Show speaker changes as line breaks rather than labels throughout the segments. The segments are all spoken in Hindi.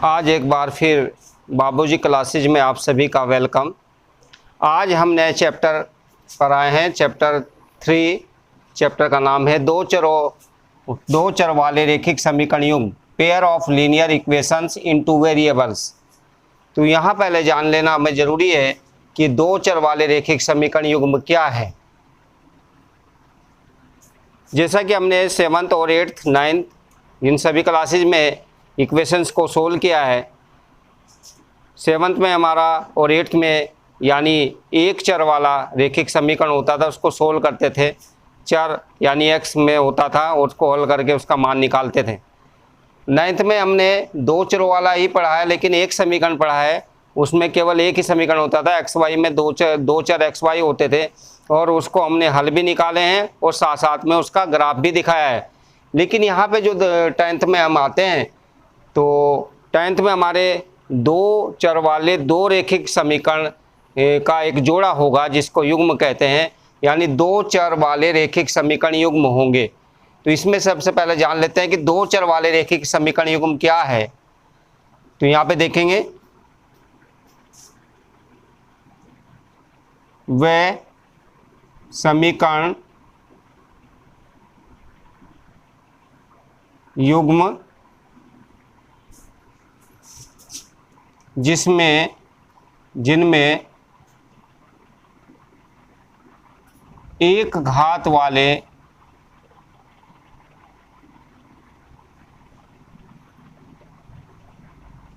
आज एक बार फिर बाबूजी क्लासेज में आप सभी का वेलकम। आज हम नए चैप्टर पर आए हैं। चैप्टर 3, चैप्टर का नाम है दो चर वाले रैखिक समीकरण युग्म, pair of linear equations in two variables. तो यहाँ पहले जान लेना हमें ज़रूरी है कि दो चर वाले रैखिक समीकरण युग्म क्या है। जैसा कि हमने 7th और 8th 9th इन सभी क्लासेज में इक्वेशंस को सोल्व किया है। 7th में हमारा और 8th में यानी एक चर वाला रैखिक समीकरण होता था, उसको सोल्व करते थे। चर यानी x में होता था और उसको हल करके उसका मान निकालते थे। 9th में हमने दो चरों वाला ही पढ़ा है, लेकिन एक समीकरण पढ़ा है, उसमें केवल एक ही समीकरण होता था। एक्स वाई में दो चर एक्स वाई होते थे और उसको हमने हल भी निकाले हैं और साथ साथ में उसका ग्राफ भी दिखाया है। लेकिन यहाँ पे जो 10th में हम आते हैं तो 10th में हमारे दो चर वाले दो रैखिक समीकरण का एक जोड़ा होगा जिसको युग्म कहते हैं, यानी दो चर वाले रैखिक समीकरण युग्म होंगे। तो इसमें सबसे पहले जान लेते हैं कि दो चर वाले रैखिक समीकरण युग्म क्या है। तो यहाँ पे देखेंगे वह समीकरण युग्म जिनमें एक घात वाले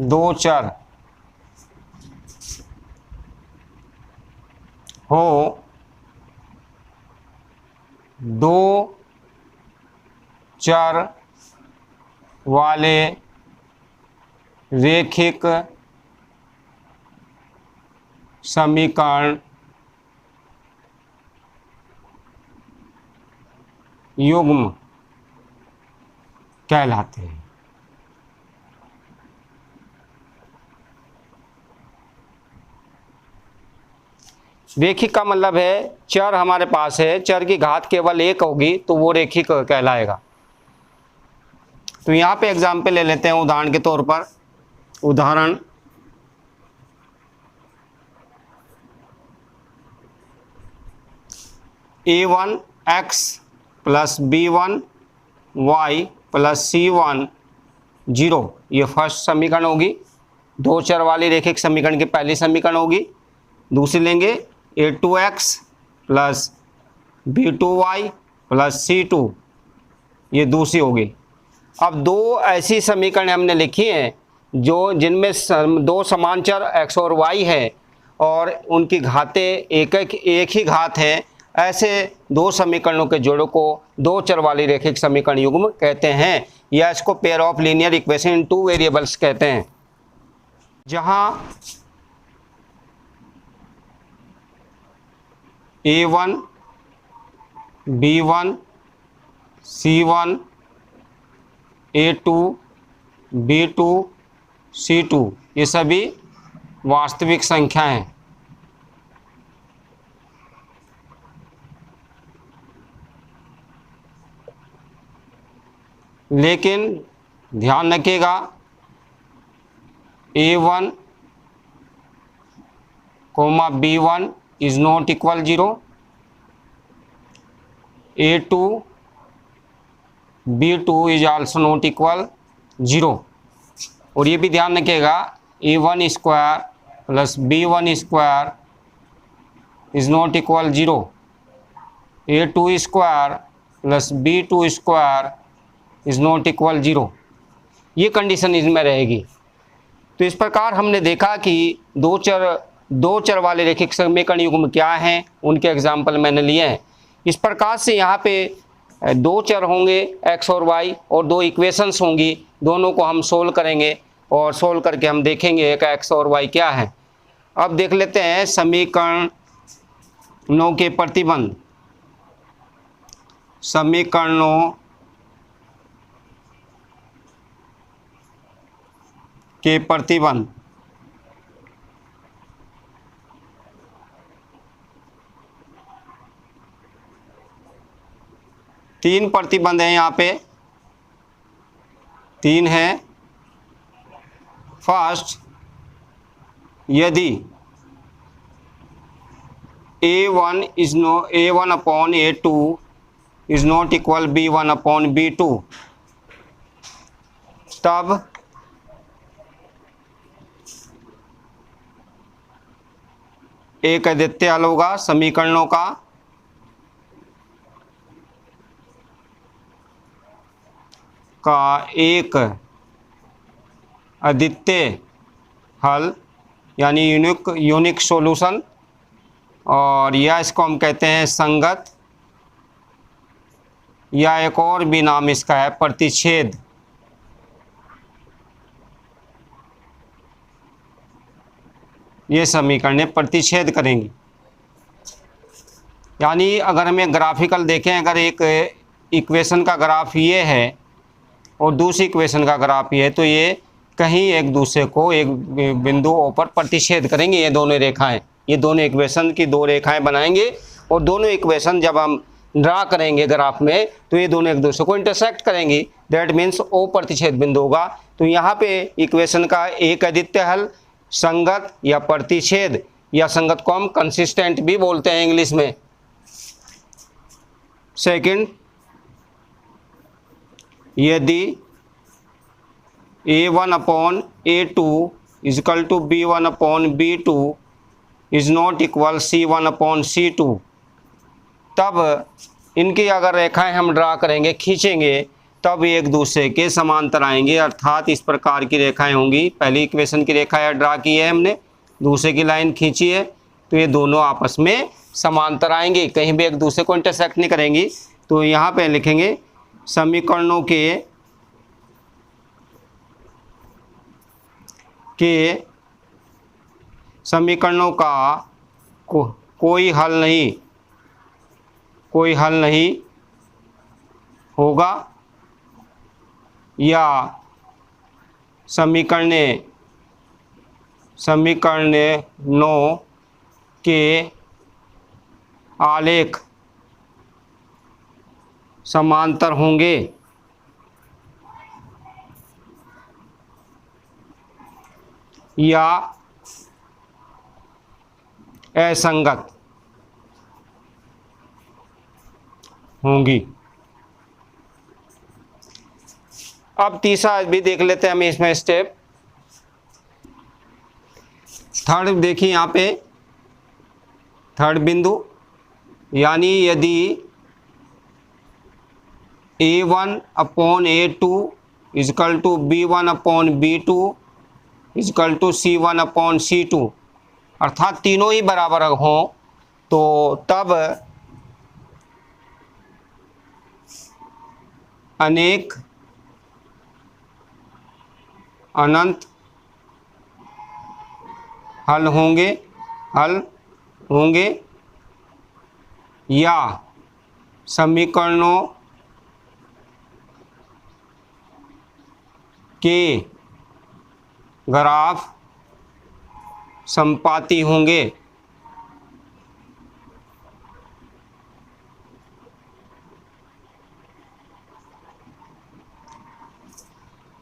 दो चर हो, दो चर वाले रैखिक समीकरण युग्म कहलाते हैं। रैखिक का मतलब है चर हमारे पास है, चर की घात केवल एक होगी तो वो रैखिक कहलाएगा। तो यहाँ पे एग्जाम्पल ले लेते हैं उदाहरण के तौर पर। उदाहरण a1 x plus b1 y plus c1 0, ये फर्स्ट समीकरण होगी, दो चर वाली रैखिक समीकरण की पहली समीकरण होगी। दूसरी लेंगे a2x plus b2y plus c2, ये दूसरी होगी। अब दो ऐसी समीकरण हमने लिखी हैं जिनमें दो समान चर x और y है और उनकी घातें एक ही घात है। ऐसे दो समीकरणों के जोड़ों को दो चर वाली रैखिक समीकरण युग्म कहते हैं, या इसको pair of linear equation in two variables कहते हैं। जहां a1 b1 c1 a2 b2 c2 ये सभी वास्तविक संख्या हैं। लेकिन ध्यान रखिएगा a1 b1 is not equal 0, a2 b2 is also not equal 0। और ये भी ध्यान रखिएगा a1 square plus b1 square is not equal 0, a2 square plus b2 square is not equal 0। ये कंडीशन इसमें रहेगी। तो इस प्रकार हमने देखा कि दो चर वाले रैखिक समीकरण युग्म क्या हैं, उनके एग्जाम्पल मैंने लिए हैं। इस प्रकार से यहाँ पे दो चर होंगे x और y और दो इक्वेशंस होंगी, दोनों को हम सोल्व करेंगे और सोल्व करके हम देखेंगे कि x और y क्या है। अब देख लेते हैं समीकरणों के प्रतिबंध। समीकरणों के प्रतिबंध तीन प्रतिबंध हैं यहाँ पे, तीन है। फर्स्ट, यदि A1 upon A2 is not equal B1 upon B2, तब एक अद्वितीय हल होगा समीकरणों का एक अद्वितीय हल यानी यूनिक सॉल्यूशन, और या इसको हम कहते हैं संगत, या एक और भी नाम इसका है प्रतिच्छेद। ये समीकरण प्रतिच्छेद करेंगी। यानी अगर हमें ग्राफिकल देखें, अगर एक इक्वेशन का ग्राफ ये है और दूसरी इक्वेशन का ग्राफ ये है, तो ये कहीं एक दूसरे को एक बिंदु O पर प्रतिच्छेद करेंगे। ये दोनों रेखाएं, ये दोनों इक्वेशन की दो रेखाएं बनाएंगे, और दोनों इक्वेशन जब हम ड्रा करेंगे ग्राफ में तो ये दोनों एक दूसरे को इंटरसेक्ट करेंगी। दैट मीन्स O प्रतिच्छेद बिंदु होगा। तो यहाँ पे इक्वेशन का एक अद्वितीय हल, संगत या प्रतिच्छेद, या संगत को हम कंसिस्टेंट भी बोलते हैं इंग्लिश में। सेकंड, यदि A1 upon A2 equal to B1 upon B2 is not equal C1 upon C2, तब इनकी अगर रेखाएं हम ड्रा करेंगे, खींचेंगे, तब एक दूसरे के समांतर आएंगे। अर्थात इस प्रकार की रेखाएं होंगी। पहली इक्वेशन की रेखा ड्रा की है हमने, दूसरे की लाइन खींची है, तो ये दोनों आपस में समांतर आएंगे, कहीं भी एक दूसरे को इंटरसेक्ट नहीं करेंगी। तो यहाँ पे लिखेंगे समीकरणों के समीकरणों का कोई हल नहीं होगा, या समीकरणों के आलेख समांतर होंगे, या असंगत होंगी। अब तीसरा भी देख लेते हैं हम इसमें स्टेप। थर्ड देखिए यहाँ पे, थर्ड बिंदु, यानी यदि A1 upon A2 equal to B1 upon B2 equal to C1 upon C2, अर्थात तीनों ही बराबर हों, तो तब अनंत हल होंगे, या समीकरणों के ग्राफ समपाती होंगे।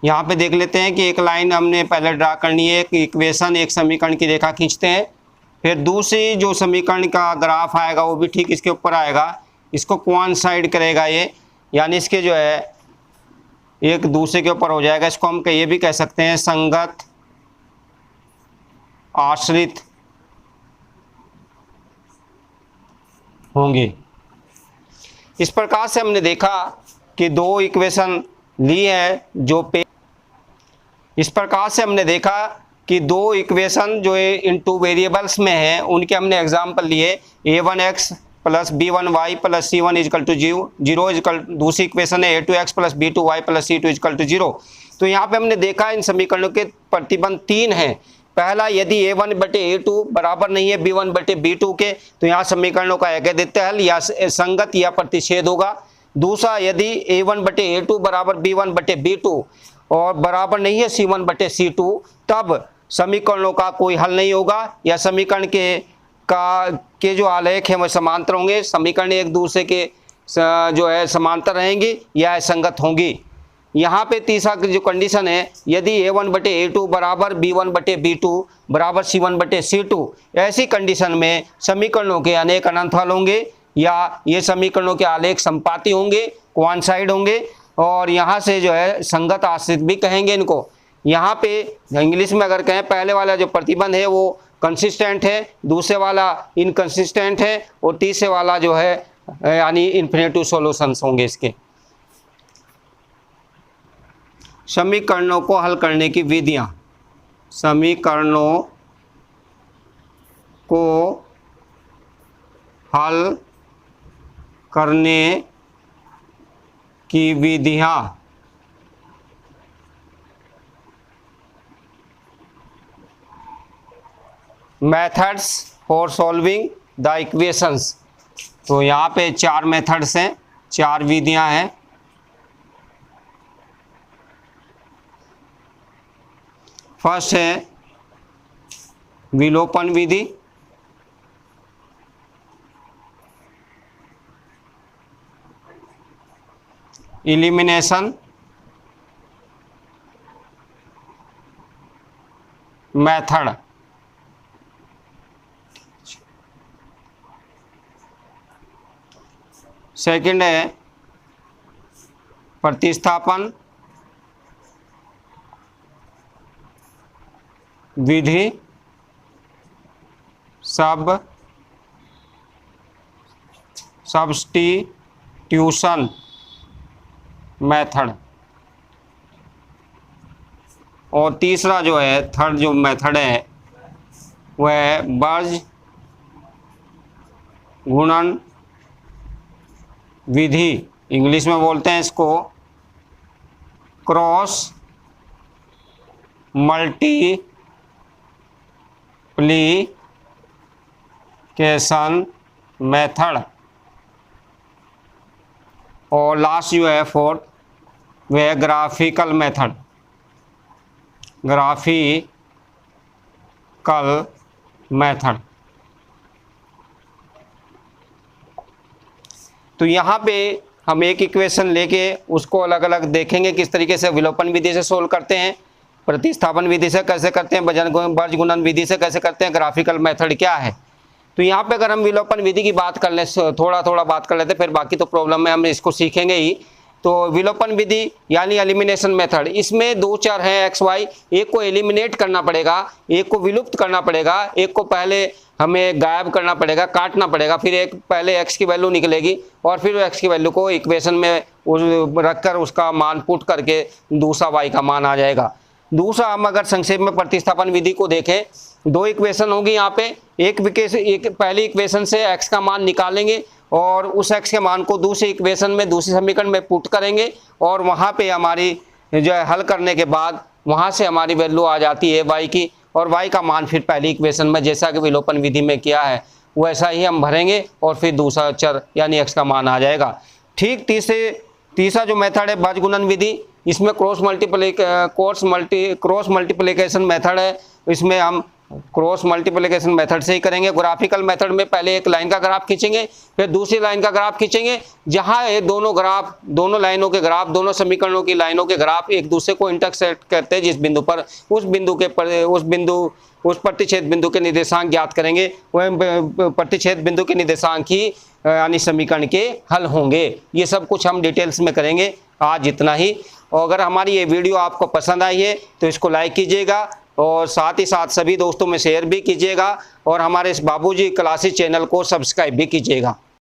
यहाँ पे देख लेते हैं कि एक लाइन हमने पहले ड्रा करनी है, एक इक्वेशन, एक समीकरण की रेखा खींचते हैं, फिर दूसरी जो समीकरण का ग्राफ आएगा वो भी ठीक इसके ऊपर आएगा, इसको कोइंसाइड करेगा ये, यानी इसके जो है एक दूसरे के ऊपर हो जाएगा। इसको हम ये भी कह सकते हैं संगत आश्रित होंगे। इस प्रकार से हमने देखा कि दो इक्वेशन ली है इस प्रकार से हमने देखा कि दो इक्वेशन जो इन टू वेरिएबल्स में है, उनके हमने एग्जाम्पल लिए। A1x plus B1y plus C1 equal to 0 equal, दूसरी इक्वेशन है A2x plus B2y plus C2 is equal to 0। तो यहाँ पे हमने देखा इन समीकरणों के प्रतिबंध तीन हैं। पहला, यदि A1 बटे A2 बराबर नहीं है B1 बटे B2 के, तो यहाँ समीकरणों का एक अद्वितीय हल या संगत या प्रतिच्छेद होगा। दूसरा, यदि A1 बटे A2 बराबर B1 बटे B2 और बराबर नहीं है C1 बटे C2, तब समीकरणों का कोई हल नहीं होगा, या समीकरण के जो आलेख हैं वो समांतर होंगे, समीकरण एक दूसरे के जो है समांतर रहेंगे या असंगत होंगी। यहाँ पे तीसरा जो कंडीशन है, यदि A1/A2 बराबर B1/B2 बराबर C1/C2, ऐसी कंडीशन में समीकरणों के अनेक अनंत हल होंगे या ये समीकरणों के आलेख संपाती होंगे, कोइंसाइड होंगे, और यहाँ से जो है संगत आश्रित भी कहेंगे इनको। यहाँ पे इंग्लिश में अगर कहें, पहले वाला जो प्रतिबंध है वो कंसिस्टेंट है, दूसरे वाला इनकंसिस्टेंट है, और तीसरे वाला जो है यानी इन्फिनेटिव सॉल्यूशंस होंगे इसके। समीकरणों को हल करने की विधियां, समीकरणों को हल करने की विधियां। Methods for solving the equations. तो यहाँ पे 4 मेथड्स हैं, 4 विधियां हैं। फर्स्ट है विलोपन विधि, एलिमिनेशन मेथड। सेकंड है प्रतिस्थापन विधि, सब्स्टिट्यूशन मेथड। और तीसरा जो है, थर्ड जो मेथड है वह है बीज गुणन विधि, इंग्लिश में बोलते हैं इसको क्रॉस मल्टीप्लिकेशन मेथड। और लास्ट जो है फोर्थ, वह है ग्राफिकल मेथड, ग्राफिकल मेथड। तो यहाँ पे हम एक इक्वेशन लेके उसको अलग अलग देखेंगे किस तरीके से विलोपन विधि से सोल्व करते हैं, प्रतिस्थापन विधि से कैसे करते हैं, बीज गुणन विधि से कैसे करते हैं, ग्राफिकल मेथड क्या है। तो यहाँ पे अगर हम विलोपन विधि की बात कर ले, थोड़ा थोड़ा बात कर लेते, फिर बाकी तो प्रॉब्लम में हम इसको सीखेंगे ही। तो विलोपन विधि यानी एलिमिनेशन मेथड, इसमें 2 चर हैं x y, एक को एलिमिनेट करना पड़ेगा, एक को विलुप्त करना पड़ेगा, एक को पहले हमें गायब करना पड़ेगा, काटना पड़ेगा, फिर एक पहले x की वैल्यू निकलेगी और फिर x की वैल्यू को इक्वेशन में रखकर उसका मान पुट करके दूसरा y का मान आ जाएगा। दूसरा हम अगर संक्षेप में प्रतिस्थापन विधि को देखें, 2 इक्वेशन होगी यहाँ पे, एक पहली इक्वेशन से x का मान निकालेंगे और उस x के मान को दूसरी इक्वेशन में, दूसरी समीकरण में पुट करेंगे और वहाँ पे हमारी जो है हल करने के बाद वहाँ से हमारी वैल्यू आ जाती है y की, और y का मान फिर पहली इक्वेशन में जैसा कि विलोपन विधि में किया है वैसा ही हम भरेंगे और फिर दूसरा चर यानी x का मान आ जाएगा। ठीक तीसरा जो मेथड है बीज गुणन विधि, इसमें क्रॉस मल्टीप्लिकेशन मेथड है, इसमें हम क्रॉस मल्टीप्लिकेशन मेथड से ही करेंगे। ग्राफिकल मेथड में पहले एक लाइन का ग्राफ खींचेंगे, फिर दूसरी लाइन का ग्राफ खींचेंगे, जहां ये दोनों लाइनों के ग्राफ, दोनों समीकरणों की लाइनों के ग्राफ एक दूसरे को इंटरसेक्ट करते हैं जिस बिंदु पर, उस प्रतिच्छेद बिंदु के निर्देशांक ज्ञात करेंगे, वह प्रतिच्छेद बिंदु के निर्देशांक ही यानी समीकरण के हल होंगे। ये सब कुछ हम डिटेल्स में करेंगे, आज इतना ही। और अगर हमारी ये वीडियो आपको पसंद आई है तो इसको लाइक कीजिएगा और साथ ही साथ सभी दोस्तों में शेयर भी कीजिएगा और हमारे इस बाबूजी क्लासेस चैनल को सब्सक्राइब भी कीजिएगा।